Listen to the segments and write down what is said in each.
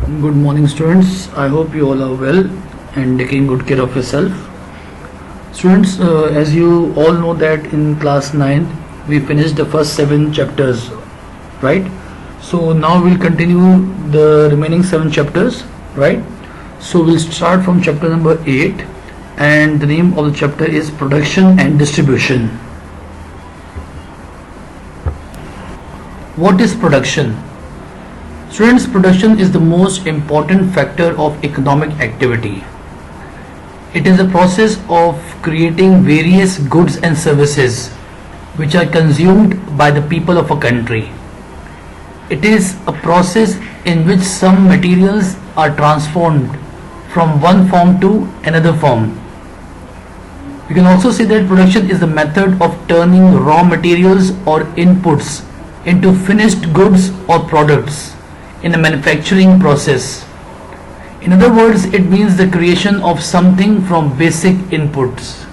Good morning, students. I hope you all are well and taking good care of yourself. Students, as you all know that in class 9 we finished the first 7 chapters, right? So now we'll continue the remaining 7 chapters, right? So we'll start from chapter number 8, and the name of the chapter is Production and Distribution. What is production? Students, production is the most important factor of economic activity. It is a process of creating various goods and services which are consumed by the people of a country. It is a process in which some materials are transformed from one form to another form. We can also say that production is the method of turning raw materials or inputs into finished goods or products in a manufacturing process. In other words, it means the creation of something from basic inputs.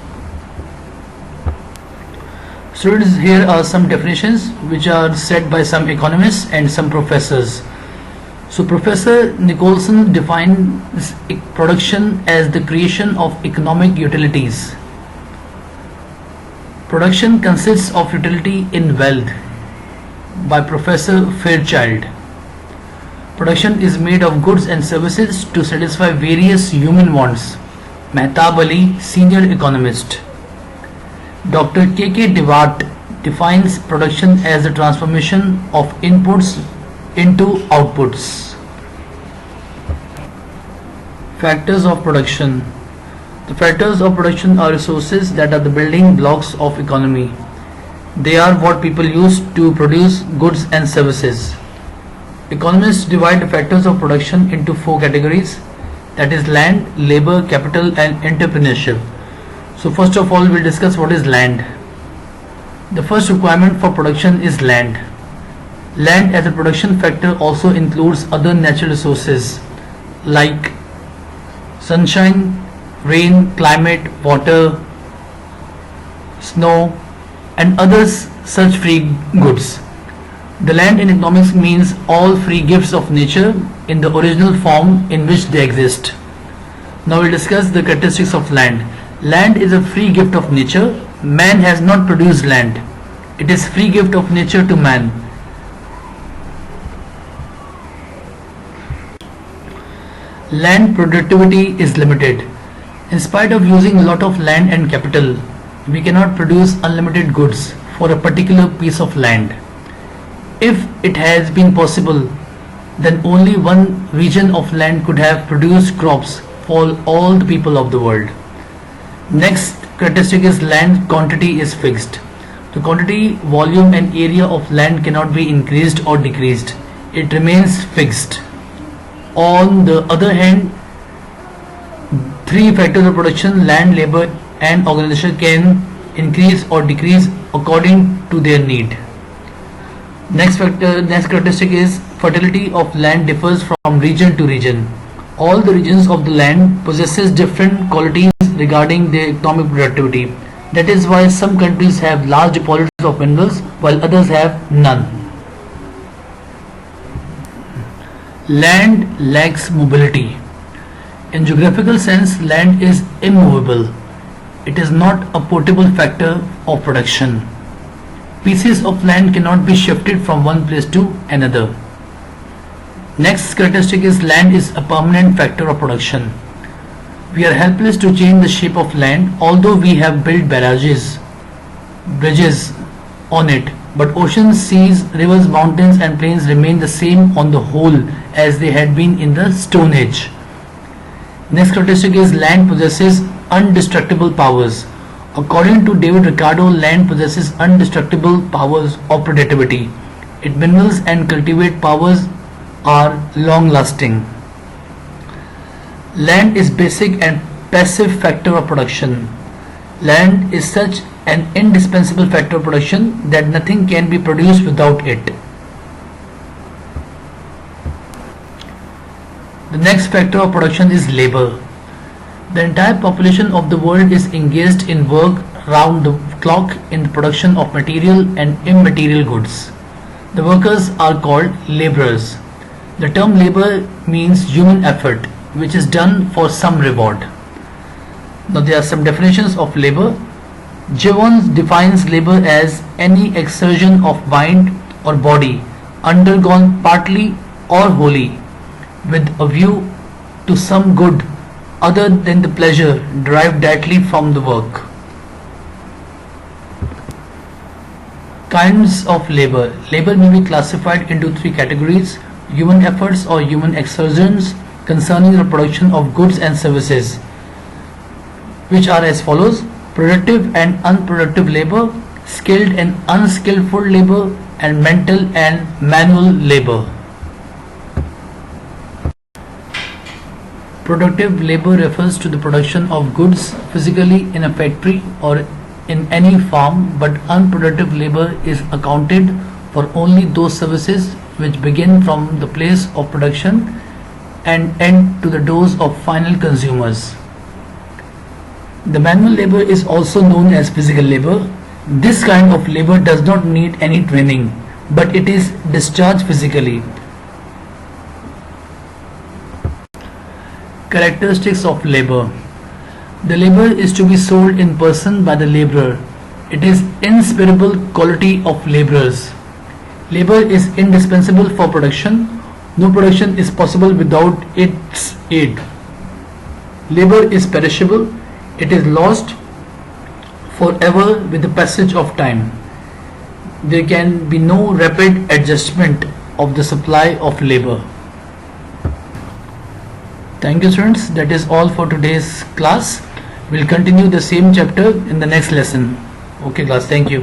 Students, here are some definitions which are set by some economists and some professors. So Professor Nicholson defines production as the creation of economic utilities. Production consists of utility in wealth, by Professor Fairchild. Production is made of goods and services to satisfy various human wants. Mehtab Ali, senior economist. Dr. K.K. Dewart defines production as the transformation of inputs into outputs. Factors of production. The factors of production are resources that are the building blocks of economy. They are what people use to produce goods and services. Economists divide the factors of production into 4 categories, that is land, labor, capital and entrepreneurship. So first of all, we'll discuss what is land. The first requirement for production is land. Land as a production factor also includes other natural resources like sunshine, rain, climate, water, snow and others such free goods. The land in economics means all free gifts of nature in the original form in which they exist. Now we'll discuss the characteristics of land. Land is a free gift of nature. Man has not produced land. It is free gift of nature to man. Land productivity is limited. In spite of using a lot of land and capital, we cannot produce unlimited goods for a particular piece of land. If it has been possible, then only one region of land could have produced crops for all the people of the world. Next characteristic is land quantity is fixed. The quantity, volume and area of land cannot be increased or decreased. It remains fixed. On the other hand, 3 factors of production, land, labor and organization, can increase or decrease according to their need. Next characteristic is fertility of land differs from region to region. All the regions of the land possesses different qualities regarding their economic productivity. That is why some countries have large deposits of minerals while others have none. Land lacks mobility. In geographical sense, land is immovable. It is not a portable factor of production. Pieces of land cannot be shifted from one place to another. Next characteristic is land is a permanent factor of production. We are helpless to change the shape of land, although we have built barrages, bridges on it, but oceans, seas, rivers, mountains and plains remain the same on the whole as they had been in the Stone Age. Next characteristic is land possesses undestructible powers. According to David Ricardo, land possesses undestructible powers of productivity. Its minerals and cultivate powers are long-lasting. Land is basic and passive factor of production. Land is such an indispensable factor of production that nothing can be produced without it. The next factor of production is labor. The entire population of the world is engaged in work round the clock in the production of material and immaterial goods. The workers are called laborers. The term labor means human effort which is done for some reward. Now there are some definitions of labor. Jevons defines labor as any exertion of mind or body undergone partly or wholly with a view to some good other than the pleasure derived directly from the work. Kinds of labor. Labor may be classified into three categories: human efforts or human exertions concerning the production of goods and services, which are as follows: productive and unproductive labor, skilled and unskillful labor, and mental and manual labor. Productive labor refers to the production of goods physically in a factory or in any farm, but unproductive labor is accounted for only those services which begin from the place of production and end to the doors of final consumers. The manual labor is also known as physical labor. This kind of labor does not need any training, but it is discharged physically. Characteristics of labor. The labor is to be sold in person by the laborer. It is inseparable quality of laborers. Labor is indispensable for production. No production is possible without its aid. Labor is perishable. It is lost forever with the passage of time. There can be no rapid adjustment of the supply of labor. Thank you, students. That is all for today's class. We'll continue the same chapter in the next lesson. Okay class, thank you.